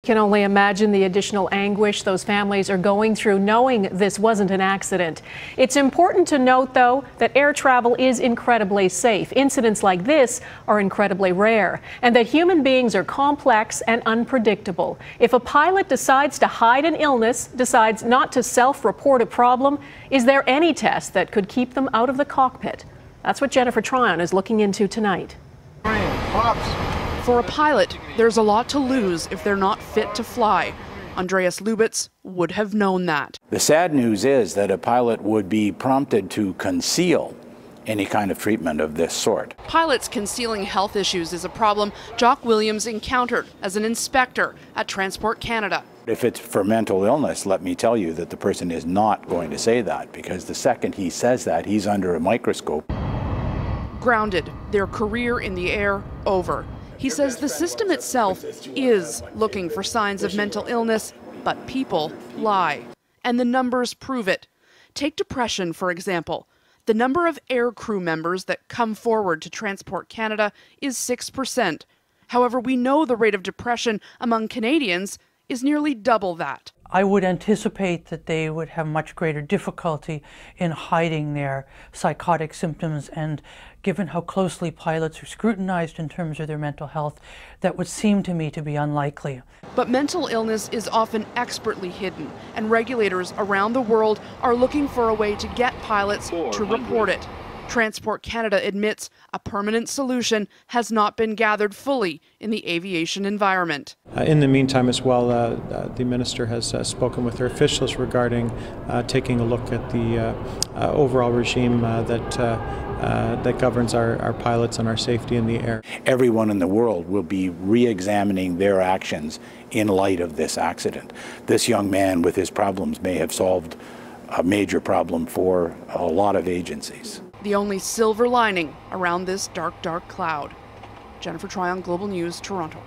Can only imagine the additional anguish those families are going through knowing this wasn't an accident. It's important to note, though, that air travel is incredibly safe. Incidents like this are incredibly rare, and that human beings are complex and unpredictable. If a pilot decides to hide an illness, decides not to self-report a problem, is there any test that could keep them out of the cockpit? That's what Jennifer Tryon is looking into tonight. For a pilot, there's a lot to lose if they're not fit to fly. Andreas Lubitz would have known that. The sad news is that a pilot would be prompted to conceal any kind of treatment of this sort. Pilots concealing health issues is a problem Jock Williams encountered as an inspector at Transport Canada. If it's for mental illness, let me tell you that the person is not going to say that, because the second he says that, he's under a microscope. Grounded, their career in the air over. He says the system itself is looking for signs of mental illness, but people lie. And the numbers prove it. Take depression, for example. The number of air crew members that come forward to Transport Canada is 6%. However, we know the rate of depression among Canadians is nearly double that. I would anticipate that they would have much greater difficulty in hiding their psychotic symptoms, and given how closely pilots are scrutinized in terms of their mental health, that would seem to me to be unlikely. But mental illness is often expertly hidden, and regulators around the world are looking for a way to get pilots to report it. Transport Canada admits a permanent solution has not been gathered fully in the aviation environment. In the meantime as well, the Minister has spoken with her officials regarding taking a look at the overall regime that governs our pilots and our safety in the air. Everyone in the world will be re-examining their actions in light of this accident. This young man with his problems may have solved a major problem for a lot of agencies. The only silver lining around this dark, dark cloud. Jennifer Tryon, Global News, Toronto.